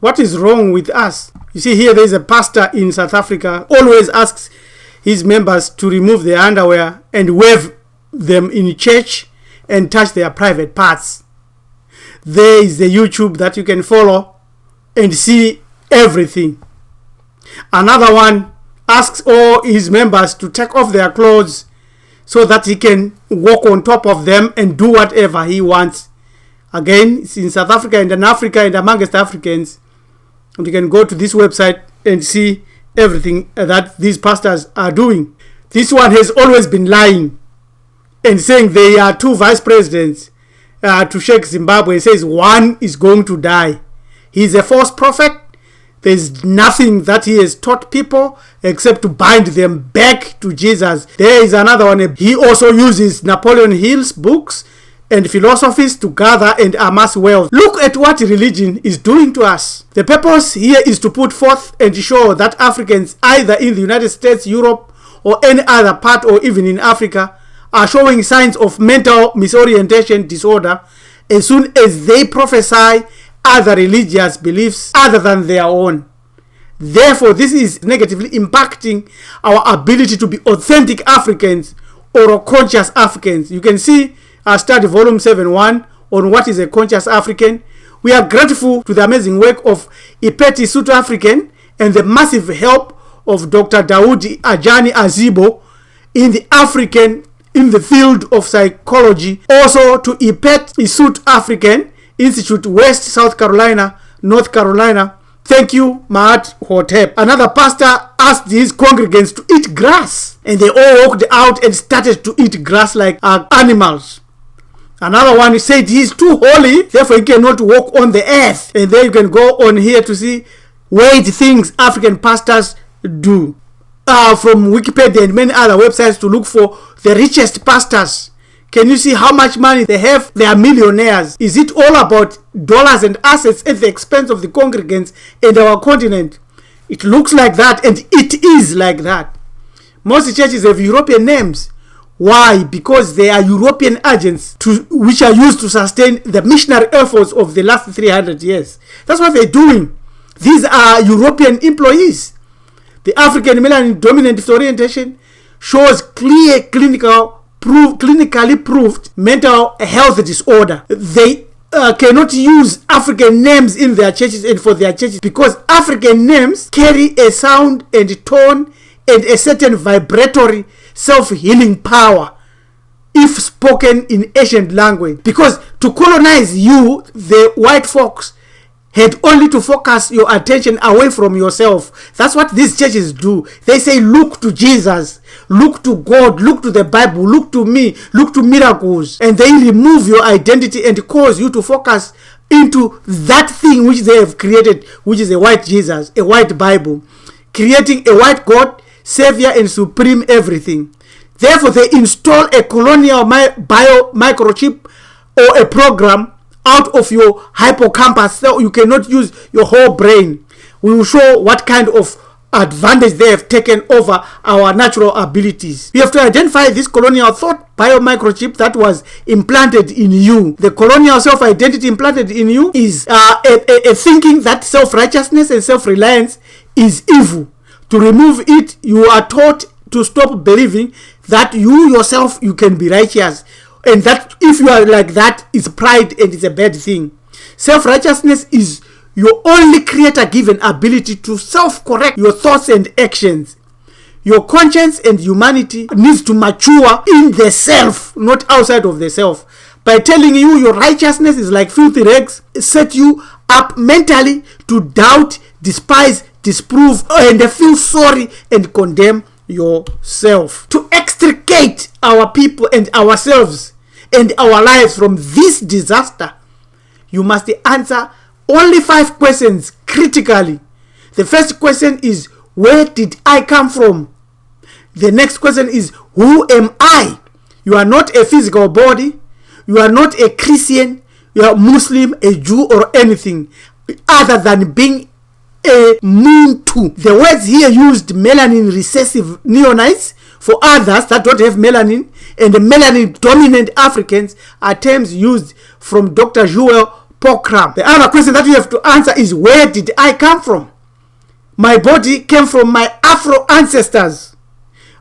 What is wrong with us? You see here, there is a pastor in South Africa, always asks his members to remove their underwear and wave them in church and touch their private parts. There is the YouTube that you can follow and see everything. Another one asks all his members to take off their clothes so that he can walk on top of them and do whatever he wants. Again, it's in South Africa and in Africa and amongst Africans. And you can go to this website and see everything that these pastors are doing. This one has always been lying and saying they are two vice presidents to shake Zimbabwe. He says one is going to die. He's a false prophet. There's nothing that he has taught people except to bind them back to Jesus. There is another one. He also uses Napoleon Hill's books and philosophies to gather and amass wealth. Look at what religion is doing to us. The purpose here is to put forth and show that Africans, either in the United States, Europe, or any other part, or even in Africa, are showing signs of mental misorientation disorder as soon as they prophesy other religious beliefs other than their own. Therefore, this is negatively impacting our ability to be authentic Africans or conscious Africans. You can see our study volume 7.1 on what is a conscious African. We are grateful to the amazing work of Ipeti Sutu African and the massive help of Dr. Daudi Ajani Azibo in the field of psychology. Also to Ipeti Sutu African Institute, West South Carolina, North Carolina. Thank you, Mahat Hotep. Another pastor asked his congregants to eat grass, and they all walked out and started to eat grass like animals. Another one said he is too holy, therefore he cannot walk on the earth. And then you can go on here to see weird things African pastors do. From Wikipedia and many other websites to look for the richest pastors. Can you see how much money they have? They are millionaires. Is it all about dollars and assets at the expense of the congregants and our continent? It looks like that, and it is like that. Most churches have European names. Why? Because they are European agents which are used to sustain the missionary efforts of the last 300 years. That's what they're doing. These are European employees. The Afrikan Melanin Dominant Disorientation shows clear clinically proved mental health disorder. They cannot use African names in their churches and for their churches because African names carry a sound and tone and a certain vibratory self-healing power if spoken in ancient language. Because to colonize you, the white folks had only to focus your attention away from yourself. That's what these churches do. They say, look to Jesus, look to God, look to the Bible, look to me, look to miracles. And they remove your identity and cause you to focus into that thing which they have created, which is a white Jesus, a white Bible, creating a white God, Savior and supreme everything. Therefore, they install a colonial bio microchip or a program out of your hippocampus, so you cannot use your whole brain. We will show what kind of advantage they have taken over our natural abilities. We have to identify this colonial thought biomicrochip that was implanted in you. The colonial self-identity implanted in you is a thinking that self-righteousness and self-reliance is evil. To remove it, you are taught to stop believing that you yourself, you can be righteous. And that if you are like that, it's pride and it's a bad thing. Self-righteousness is your only creator-given ability to self-correct your thoughts and actions. Your conscience and humanity needs to mature in the self, not outside of the self. By telling you your righteousness is like filthy rags, set you up mentally to doubt, despise, disprove, and feel sorry and condemn yourself. To extricate our people and ourselves and our lives from this disaster, you must answer only 5 questions critically. The first question is, where did I come from? The next question is, who am I? You are not a physical body. You are not a Christian. You are Muslim, a Jew, or anything other than being a Muntu. The words here used Melanin Recessive Neonates for others that don't have melanin, and the Melanin Dominant Afrikans are terms used from Dr. Joel program. The other question that you have to answer is, where did I come from? My body came from my Afro ancestors.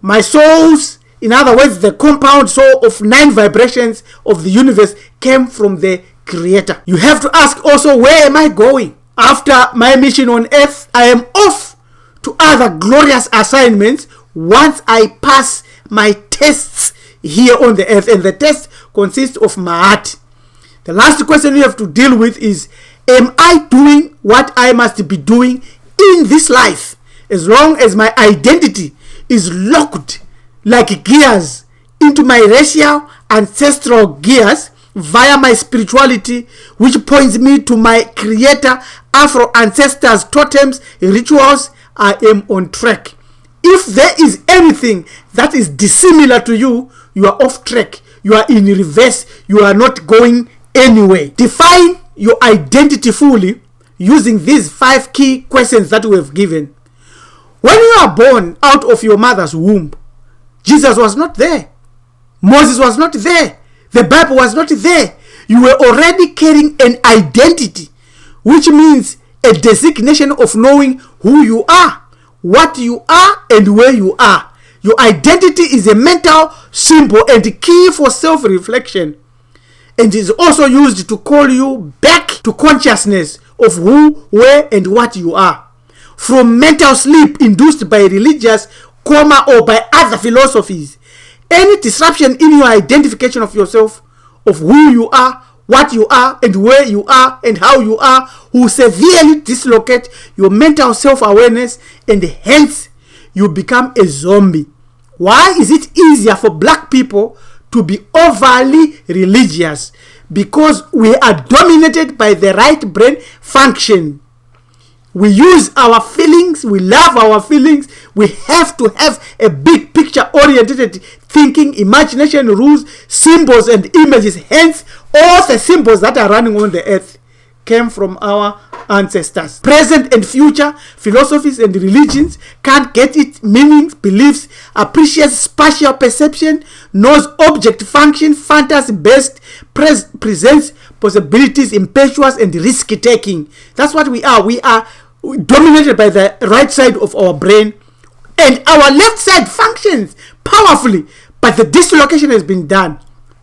My souls, in other words, the compound soul of 9 vibrations of the universe, came from the Creator. You have to ask also, where am I going? After my mission on earth, I am off to other glorious assignments once I pass my tests here on the earth. And the test consists of Ma'at. The last question you have to deal with is, am I doing what I must be doing in this life? As long as my identity is locked like gears into my racial ancestral gears via my spirituality, which points me to my Creator, Afro ancestors, totems, rituals, I am on track. If there is anything that is dissimilar to you, you are off track. You are in reverse. You are not going anywhere. Define your identity fully using these 5 key questions that we have given. When you are born out of your mother's womb, Jesus was not there. Moses was not there. The Bible was not there. You were already carrying an identity, which means a designation of knowing who you are, what you are, and where you are. Your identity is a mental symbol and key for self-reflection, and is also used to call you back to consciousness of who, where, and what you are. From mental sleep induced by religious coma or by other philosophies, any disruption in your identification of yourself, of who you are, what you are, and where you are, and how you are, will severely dislocate your mental self-awareness, and hence you become a zombie. Why is it easier for black people to be overly religious? Because we are dominated by the right brain function. We use our feelings, we love our feelings. We have to have a big picture oriented thinking, imagination, rules, symbols, and images. Hence, all the symbols that are running on the earth came from our ancestors. Present and future philosophies and religions can't get it. Meanings, beliefs, appreciates spatial perception, knows object function, fantasy based, presents possibilities, impetuous, and risk taking. That's what we are. We are dominated by the right side of our brain, and our left side functions powerfully, but the dislocation has been done.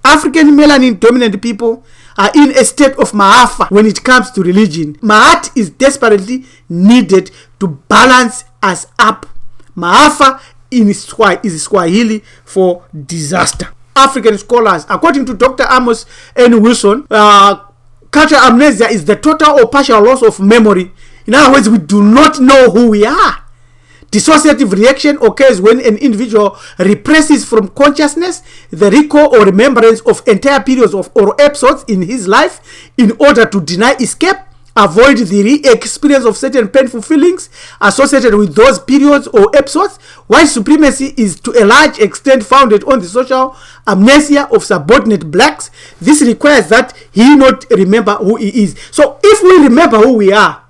African Melanin Dominant people are in a state of maafa when it comes to religion. Ma'at is desperately needed to balance us up. Maafa is Swahili for disaster. African scholars, according to Dr. Amos N. Wilson, cultural amnesia is the total or partial loss of memory. In other words, we do not know who we are. Dissociative reaction occurs when an individual represses from consciousness the recall or remembrance of entire periods of or episodes in his life in order to deny escape, avoid the re-experience of certain painful feelings associated with those periods or episodes. White supremacy is to a large extent founded on the social amnesia of subordinate blacks. This requires that he not remember who he is. So if we remember who we are,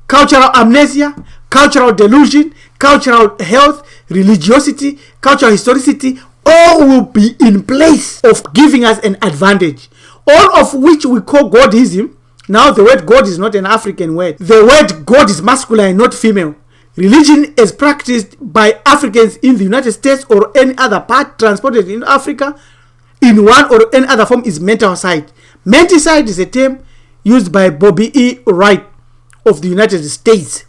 cultural amnesia, cultural delusion, cultural health, religiosity, cultural historicity, all will be in place of giving us an advantage. All of which we call Godism. Now the word God is not an African word. The word God is masculine, not female. Religion is practiced by Africans in the United States or any other part transported in Africa in one or any other form is menticide. Menticide is a term used by Bobby E. Wright of the United States.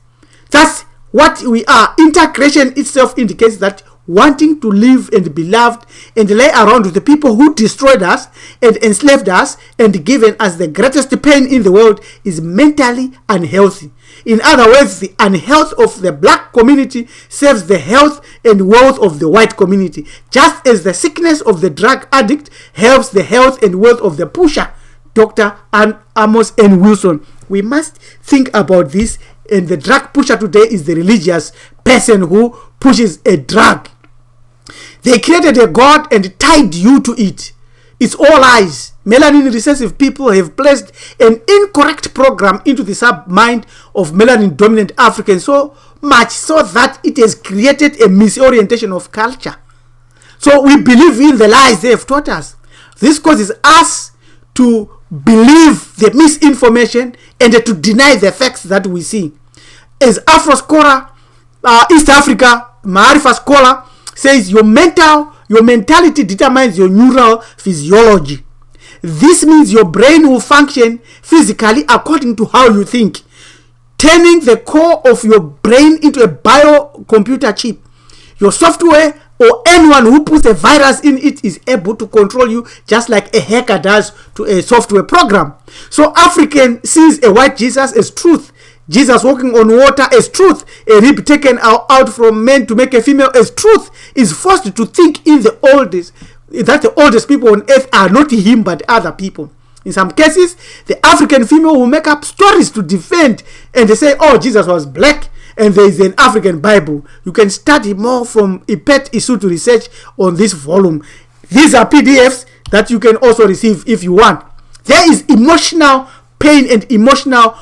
That's what we are. Integration itself indicates that wanting to live and be loved and lay around with the people who destroyed us and enslaved us and given us the greatest pain in the world is mentally unhealthy. In other words, the unhealth of the black community serves the health and wealth of the white community, just as the sickness of the drug addict helps the health and wealth of the pusher. Dr. Amos N. Wilson. We must think about this, and the drug pusher today is the religious person who pushes a drug. They created a God and tied you to it. It's all lies. Melanin recessive people have placed an incorrect program into the sub-mind of melanin dominant Africans so much so that it has created a misorientation of culture. So we believe in the lies they have taught us. This causes us to believe the misinformation and to deny the facts that we see. As Afro scholar, East Africa, Maarifa scholar says, your mentality determines your neural physiology. This means your brain will function physically according to how you think, turning the core of your brain into a biocomputer chip. Your software or anyone who puts a virus in it is able to control you just like a hacker does to a software program. So African sees a white Jesus as truth, Jesus walking on water as truth, a rib taken out from men to make a female as truth, is forced to think in the oldest, that the oldest people on earth are not him but other people. In some cases, the African female will make up stories to defend, and they say, oh, Jesus was black and there is an African Bible. You can study more from Ipet Isutu research on this volume. These are PDFs that you can also receive if you want. There is emotional pain and emotional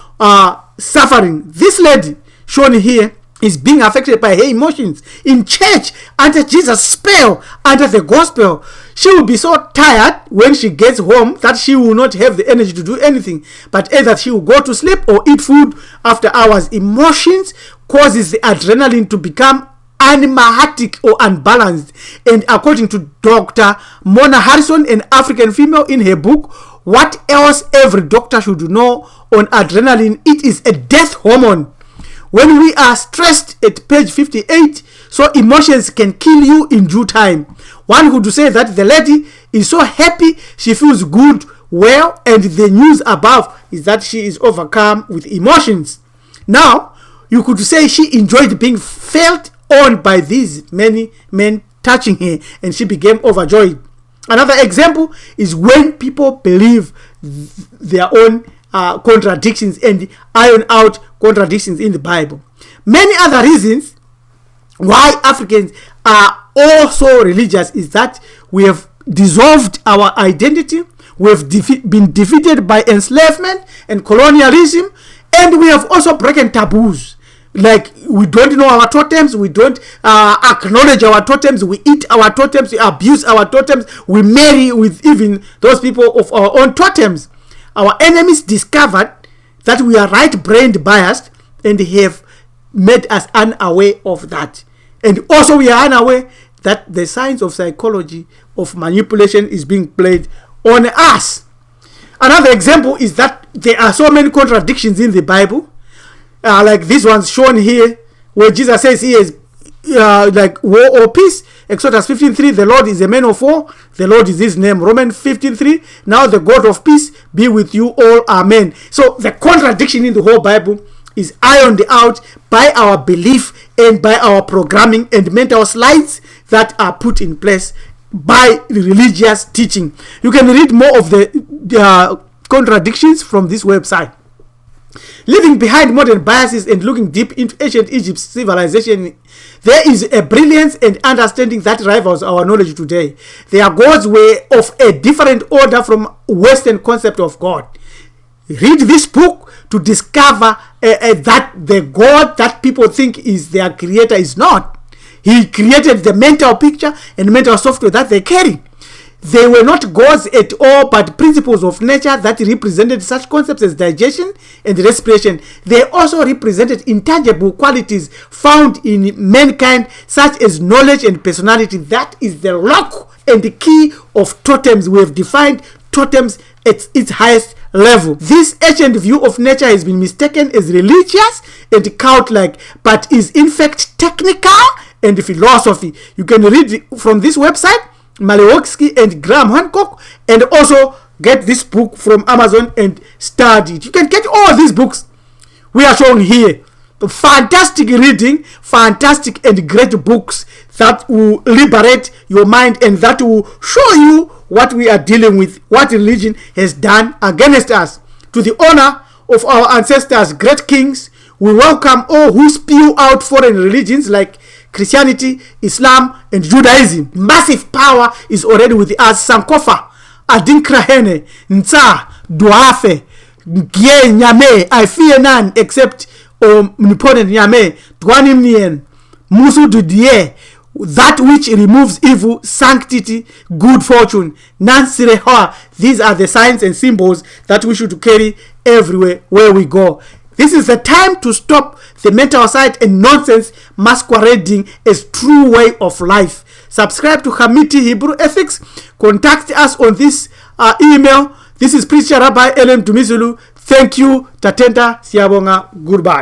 suffering. This lady shown here is being affected by her emotions in church under Jesus' spell, under the gospel. She will be so tired when she gets home that she will not have the energy to do anything, but either she will go to sleep or eat food after hours. Emotions causes the adrenaline to become animatic or unbalanced, and according to Dr. Mona Harrison, an African female, in her book What Else Every Doctor Should Know on Adrenaline, it is a death hormone. When we are stressed, at page 58, so emotions can kill you in due time. One could say that the lady is so happy, she feels good, well, and the news above is that she is overcome with emotions. Now, you could say she enjoyed being felt on by these many men touching her, and she became overjoyed. Another example is when people believe their own contradictions and iron out contradictions in the Bible. Many other reasons why Africans are also religious is that we have dissolved our identity, we have been defeated by enslavement and colonialism, and we have also broken taboos. Like, we don't know our totems, we don't acknowledge our totems, we eat our totems, we abuse our totems, we marry with even those people of our own totems. Our enemies discovered that we are right-brained biased and have made us unaware of that. And also we are unaware that the science of psychology of manipulation is being played on us. Another example is that there are so many contradictions in the Bible, like this one's shown here, where Jesus says he is like war or peace. Exodus 15:3, the Lord is a man of war, the Lord is his name. Romans 15:3, now the God of peace be with you all, amen. So the contradiction in the whole Bible is ironed out by our belief and by our programming and mental slides that are put in place by religious teaching. You can read more of the contradictions from this website. Leaving behind modern biases and looking deep into ancient Egypt's civilization, there is a brilliance and understanding that rivals our knowledge today. Their gods were of a different order from Western concept of God. Read this book to discover that the God that people think is their creator is not. He created the mental picture and mental software that they carry. They were not gods at all, but principles of nature that represented such concepts as digestion and respiration. They also represented intangible qualities found in mankind, such as knowledge and personality. That is the lock and the key of totems. We have defined totems at its highest level. This ancient view of nature has been mistaken as religious and cult-like, but is in fact technical and philosophy. You can read from this website, Malewski and Graham Hancock, and also get this book from Amazon and study it. You can get all these books we are showing here. Fantastic reading, fantastic and great books that will liberate your mind and that will show you what we are dealing with, what religion has done against us. To the honor of our ancestors, great kings, we welcome all who spew out foreign religions like Christianity, Islam, and Judaism. Massive power is already with us. Sankofa, Adinkrahene, Nsa, Duafe, Gie Nyame, I fear none except omnipotent Nyame, Dwanimnien, Musu Dudie, that which removes evil, sanctity, good fortune, Nansirehoa. These are the signs and symbols that we should carry everywhere where we go. This is the time to stop the mental side and nonsense masquerading as true way of life. Subscribe to Hamiti Hebrew Ethics. Contact us on this email. This is Preacher Rabbi Ellen Dumizulu. Thank you. Tatenta Siabonga. Goodbye.